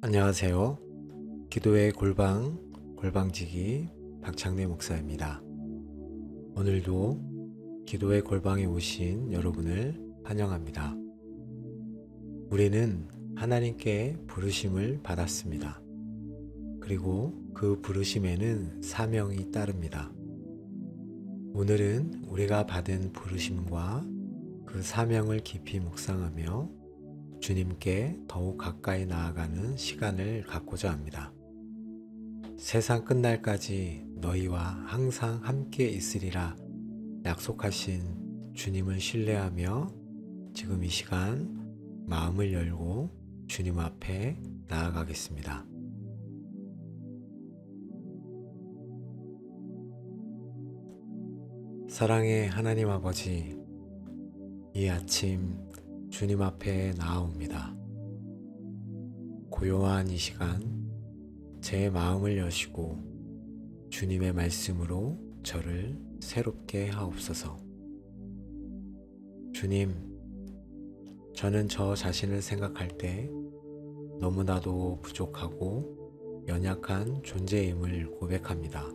안녕하세요. 기도의 골방지기 박창래 목사입니다. 오늘도 기도의 골방에 오신 여러분을 환영합니다. 우리는 하나님께 부르심을 받았습니다. 그리고 그 부르심에는 사명이 따릅니다. 오늘은 우리가 받은 부르심과 그 사명을 깊이 묵상하며 주님께 더욱 가까이 나아가는 시간을 갖고자 합니다. 세상 끝날까지 너희와 항상 함께 있으리라 약속하신 주님을 신뢰하며 지금 이 시간 마음을 열고 주님 앞에 나아가겠습니다. 사랑의 하나님 아버지, 이 아침 주님 앞에 나아옵니다. 고요한 이 시간 제 마음을 여시고 주님의 말씀으로 저를 새롭게 하옵소서. 주님, 저는 저 자신을 생각할 때 너무나도 부족하고 연약한 존재임을 고백합니다.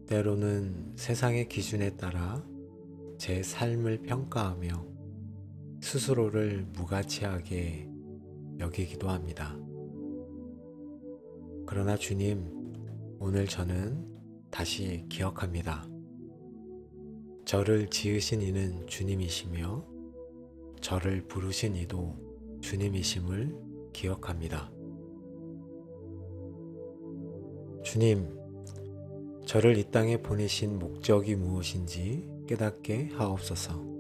때로는 세상의 기준에 따라 제 삶을 평가하며 스스로를 무가치하게 여기기도 합니다. 그러나 주님, 오늘 저는 다시 기억합니다. 저를 지으신 이는 주님이시며 저를 부르신 이도 주님이심을 기억합니다. 주님, 저를 이 땅에 보내신 목적이 무엇인지 깨닫게 하옵소서.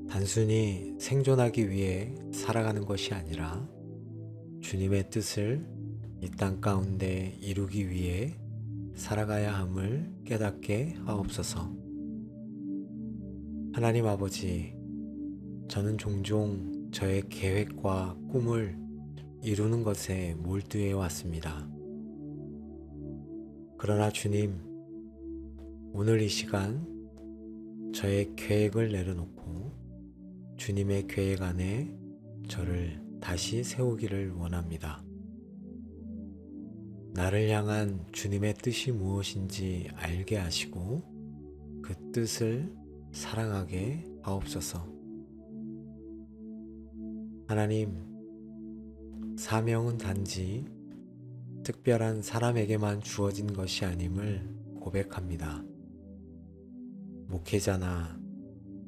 단순히 생존하기 위해 살아가는 것이 아니라 주님의 뜻을 이 땅 가운데 이루기 위해 살아가야 함을 깨닫게 하옵소서. 하나님 아버지, 저는 종종 저의 계획과 꿈을 이루는 것에 몰두해 왔습니다. 그러나 주님, 오늘 이 시간 저의 계획을 내려놓고 주님의 계획 안에 저를 다시 세우기를 원합니다. 나를 향한 주님의 뜻이 무엇인지 알게 하시고 그 뜻을 사랑하게 하옵소서. 하나님, 사명은 단지 특별한 사람에게만 주어진 것이 아님을 고백합니다. 목회자나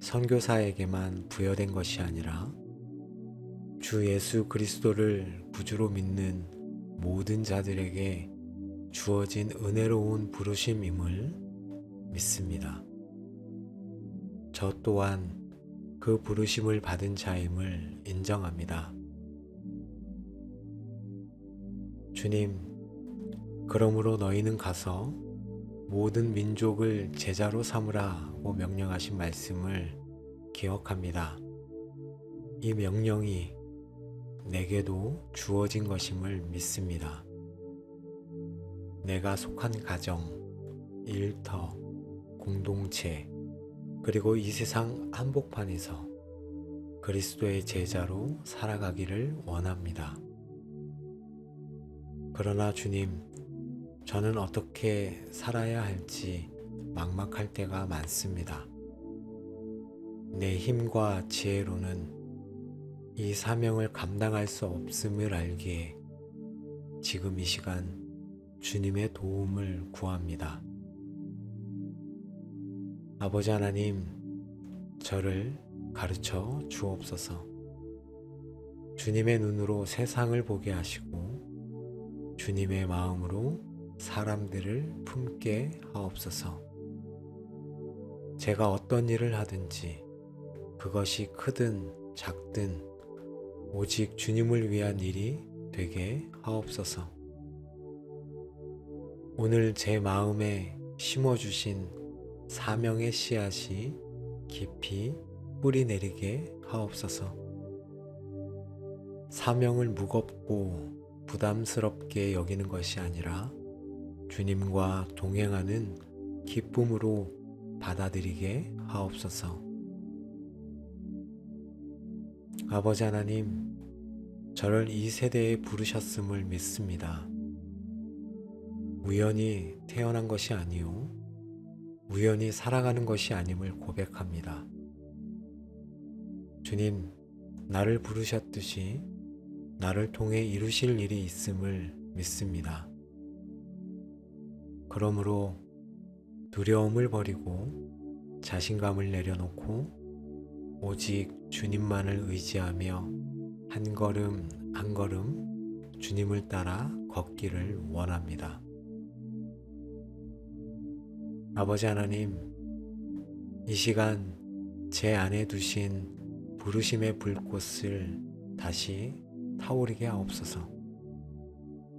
선교사에게만 부여된 것이 아니라 주 예수 그리스도를 구주로 믿는 모든 자들에게 주어진 은혜로운 부르심임을 믿습니다. 저 또한 그 부르심을 받은 자임을 인정합니다. 주님, 그러므로 너희는 가서 모든 민족을 제자로 삼으라고 명령하신 말씀을 기억합니다. 이 명령이 내게도 주어진 것임을 믿습니다. 내가 속한 가정, 일터, 공동체, 그리고 이 세상 한복판에서 그리스도의 제자로 살아가기를 원합니다. 그러나 주님, 저는 어떻게 살아야 할지 막막할 때가 많습니다. 내 힘과 지혜로는 이 사명을 감당할 수 없음을 알기에 지금 이 시간 주님의 도움을 구합니다. 아버지 하나님, 저를 가르쳐 주옵소서. 주님의 눈으로 세상을 보게 하시고 주님의 마음으로 사람들을 품게 하옵소서. 제가 어떤 일을 하든지 그것이 크든 작든 오직 주님을 위한 일이 되게 하옵소서. 오늘 제 마음에 심어주신 사명의 씨앗이 깊이 뿌리 내리게 하옵소서. 사명을 무겁고 부담스럽게 여기는 것이 아니라 주님과 동행하는 기쁨으로 받아들이게 하옵소서. 아버지 하나님, 저를 이 세대에 부르셨음을 믿습니다. 우연히 태어난 것이 아니요 우연히 살아가는 것이 아님을 고백합니다. 주님, 나를 부르셨듯이 나를 통해 이루실 일이 있음을 믿습니다. 그러므로 두려움을 버리고 자신감을 내려놓고 오직 주님만을 의지하며 한 걸음 한 걸음 주님을 따라 걷기를 원합니다. 아버지 하나님, 이 시간 제 안에 두신 부르심의 불꽃을 다시 타오르게 하옵소서.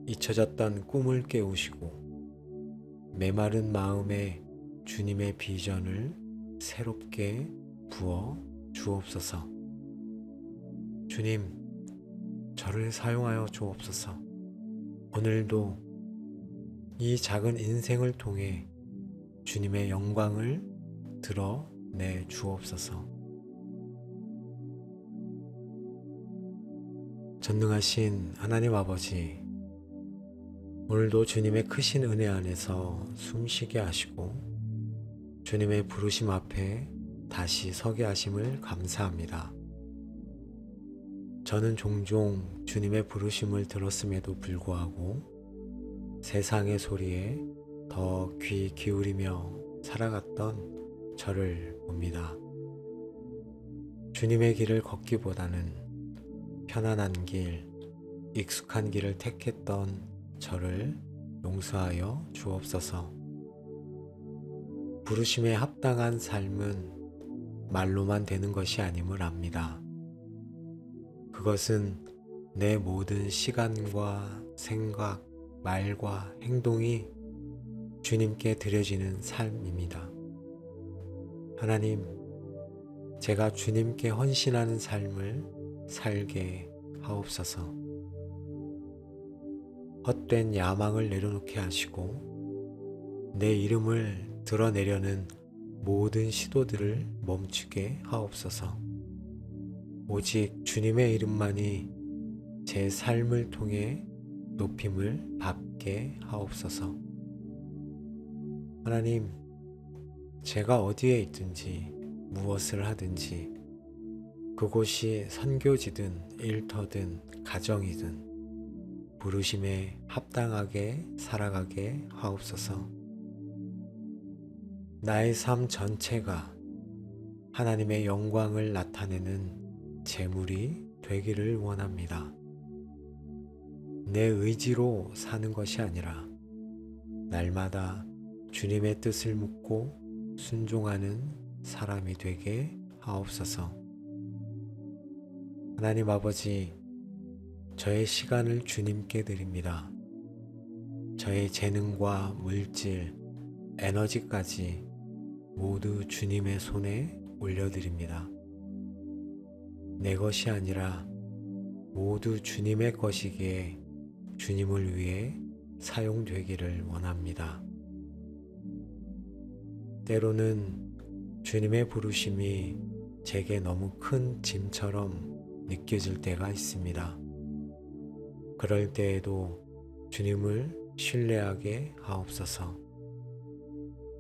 잊혀졌던 꿈을 깨우시고 메마른 마음에 주님의 비전을 새롭게 부어 주옵소서. 주님, 저를 사용하여 주옵소서. 오늘도 이 작은 인생을 통해 주님의 영광을 드러내 주옵소서. 전능하신 하나님 아버지, 오늘도 주님의 크신 은혜 안에서 숨쉬게 하시고 주님의 부르심 앞에 다시 서게 하심을 감사합니다. 저는 종종 주님의 부르심을 들었음에도 불구하고 세상의 소리에 더 귀 기울이며 살아갔던 저를 봅니다. 주님의 길을 걷기보다는 편안한 길, 익숙한 길을 택했던 저를 용서하여 주옵소서. 부르심에 합당한 삶은 말로만 되는 것이 아님을 압니다. 그것은 내 모든 시간과 생각, 말과 행동이 주님께 드려지는 삶입니다. 하나님, 제가 주님께 헌신하는 삶을 살게 하옵소서. 헛된 야망을 내려놓게 하시고 내 이름을 드러내려는 모든 시도들을 멈추게 하옵소서. 오직 주님의 이름만이 제 삶을 통해 높임을 받게 하옵소서. 하나님, 제가 어디에 있든지 무엇을 하든지 그곳이 선교지든 일터든 가정이든 부르심에 합당하게 살아가게 하옵소서. 나의 삶 전체가 하나님의 영광을 나타내는 제물이 되기를 원합니다. 내 의지로 사는 것이 아니라 날마다 주님의 뜻을 묻고 순종하는 사람이 되게 하옵소서. 하나님 아버지, 저의 시간을 주님께 드립니다. 저의 재능과 물질, 에너지까지 모두 주님의 손에 올려드립니다. 내 것이 아니라 모두 주님의 것이기에 주님을 위해 사용되기를 원합니다. 때로는 주님의 부르심이 제게 너무 큰 짐처럼 느껴질 때가 있습니다. 그럴 때에도 주님을 신뢰하게 하옵소서.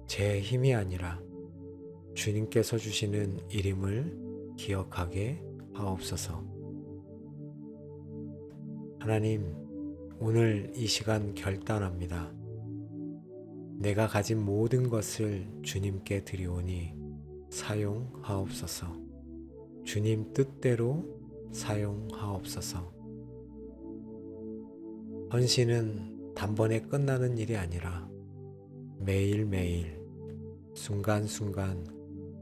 제 힘이 아니라 주님께서 주시는 이름을 기억하게 하옵소서. 하나님, 오늘 이 시간 결단합니다. 내가 가진 모든 것을 주님께 드리오니 사용하옵소서. 주님 뜻대로 사용하옵소서. 헌신은 단번에 끝나는 일이 아니라 매일매일 순간순간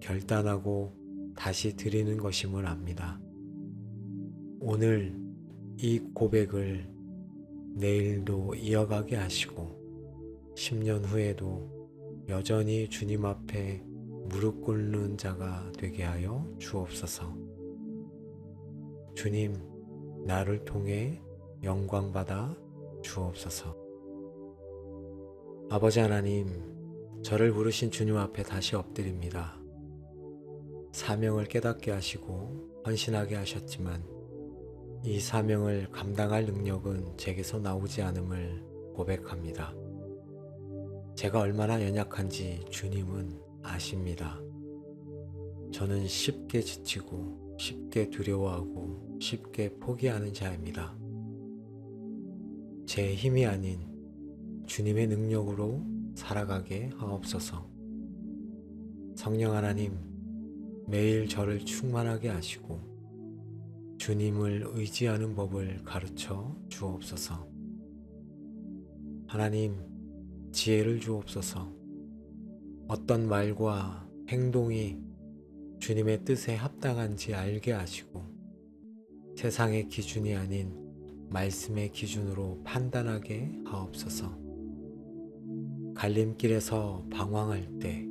결단하고 다시 드리는 것임을 압니다. 오늘 이 고백을 내일도 이어가게 하시고 10년 후에도 여전히 주님 앞에 무릎 꿇는 자가 되게 하여 주옵소서. 주님, 나를 통해 영광받아 주옵소서. 아버지 하나님, 저를 부르신 주님 앞에 다시 엎드립니다. 사명을 깨닫게 하시고 헌신하게 하셨지만 이 사명을 감당할 능력은 제게서 나오지 않음을 고백합니다. 제가 얼마나 연약한지 주님은 아십니다. 저는 쉽게 지치고 쉽게 두려워하고 쉽게 포기하는 자입니다. 제 힘이 아닌 주님의 능력으로 살아가게 하옵소서. 성령 하나님, 매일 저를 충만하게 하시고 주님을 의지하는 법을 가르쳐 주옵소서. 하나님, 지혜를 주옵소서. 어떤 말과 행동이 주님의 뜻에 합당한지 알게 하시고 세상의 기준이 아닌 말씀의 기준으로 판단하게 하옵소서. 갈림길에서 방황할 때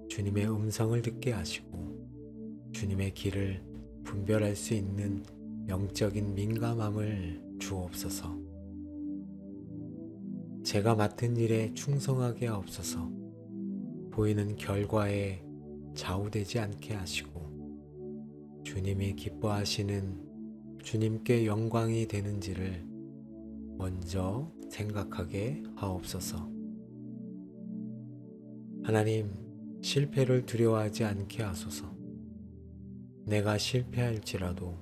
주님의 음성을 듣게 하시고 주님의 길을 분별할 수 있는 영적인 민감함을 주옵소서. 제가 맡은 일에 충성하게 하옵소서. 보이는 결과에 좌우되지 않게 하시고 주님이 기뻐하시는 주님께 영광이 되는지를 먼저 생각하게 하옵소서. 하나님, 실패를 두려워하지 않게 하소서. 내가 실패할지라도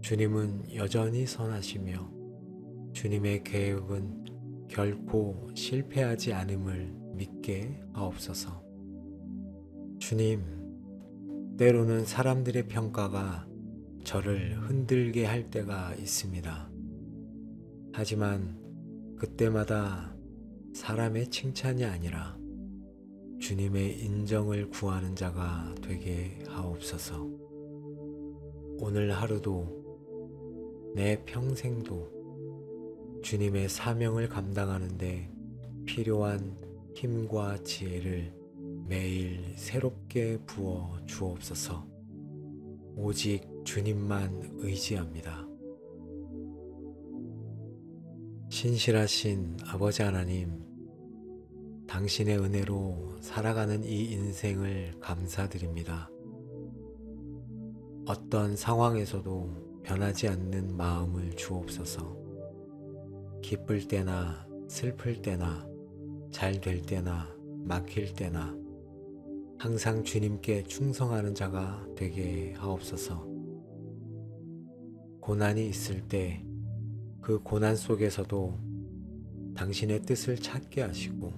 주님은 여전히 선하시며 주님의 계획은 결코 실패하지 않음을 믿게 하옵소서. 주님, 때로는 사람들의 평가가 저를 흔들게 할 때가 있습니다. 하지만 그때마다 사람의 칭찬이 아니라 주님의 인정을 구하는 자가 되게 하옵소서. 오늘 하루도 내 평생도 주님의 사명을 감당하는데 필요한 힘과 지혜를 매일 새롭게 부어 주옵소서. 오직 주님만 의지합니다. 신실하신 아버지 하나님, 당신의 은혜로 살아가는 이 인생을 감사드립니다. 어떤 상황에서도 변하지 않는 마음을 주옵소서. 기쁠 때나 슬플 때나 잘 될 때나 막힐 때나 항상 주님께 충성하는 자가 되게 하옵소서. 고난이 있을 때 그 고난 속에서도 당신의 뜻을 찾게 하시고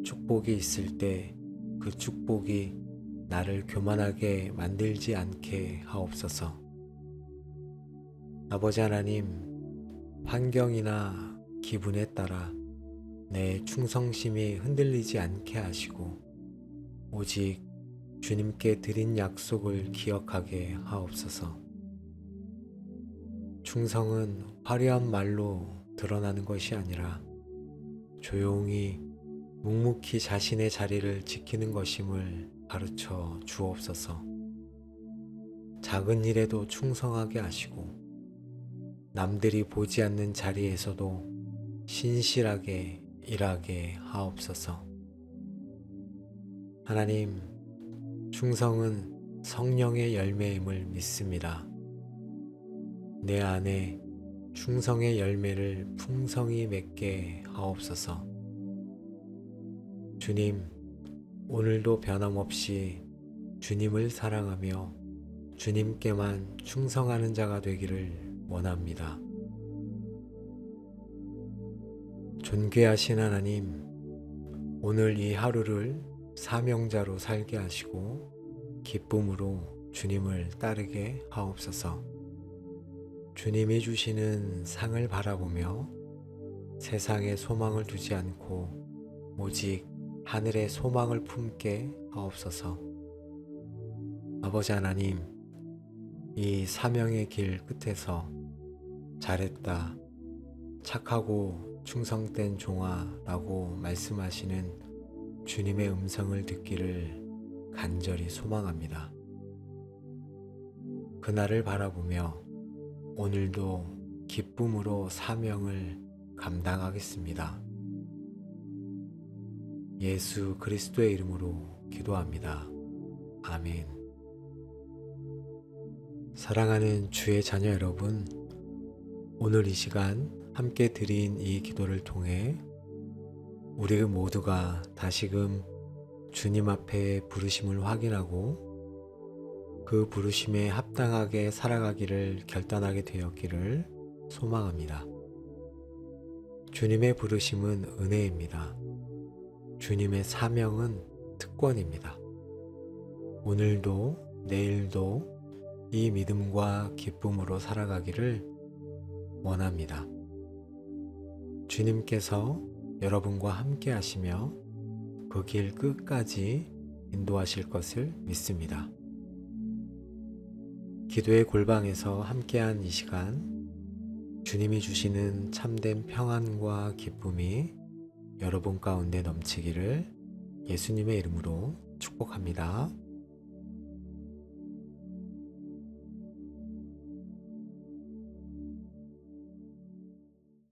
축복이 있을 때 그 축복이 나를 교만하게 만들지 않게 하옵소서. 아버지 하나님, 환경이나 기분에 따라 내 충성심이 흔들리지 않게 하시고 오직 주님께 드린 약속을 기억하게 하옵소서. 충성은 화려한 말로 드러나는 것이 아니라 조용히 묵묵히 자신의 자리를 지키는 것임을 가르쳐 주옵소서. 작은 일에도 충성하게 하시고 남들이 보지 않는 자리에서도 신실하게 일하게 하옵소서. 하나님, 충성은 성령의 열매임을 믿습니다. 내 안에 충성의 열매를 풍성히 맺게 하옵소서. 주님, 오늘도 변함없이 주님을 사랑하며 주님께만 충성하는 자가 되기를 원합니다. 존귀하신 하나님, 오늘 이 하루를 사명자로 살게 하시고 기쁨으로 주님을 따르게 하옵소서. 주님이 주시는 상을 바라보며 세상에 소망을 두지 않고 오직 하늘의 소망을 품게 하옵소서. 아버지 하나님, 이 사명의 길 끝에서 잘했다, 착하고 충성된 종아라고 말씀하시는 주님의 음성을 듣기를 간절히 소망합니다. 그날을 바라보며 오늘도 기쁨으로 사명을 감당하겠습니다. 예수 그리스도의 이름으로 기도합니다. 아멘. 사랑하는 주의 자녀 여러분, 오늘 이 시간 함께 드린 이 기도를 통해 우리 모두가 다시금 주님 앞에 부르심을 확인하고 그 부르심에 합당하게 살아가기를 결단하게 되었기를 소망합니다. 주님의 부르심은 은혜입니다. 주님의 사명은 특권입니다. 오늘도 내일도 이 믿음과 기쁨으로 살아가기를 원합니다. 주님께서 여러분과 함께 하시며 그 길 끝까지 인도하실 것을 믿습니다. 기도의 골방에서 함께한 이 시간, 주님이 주시는 참된 평안과 기쁨이 여러분 가운데 넘치기를 예수님의 이름으로 축복합니다.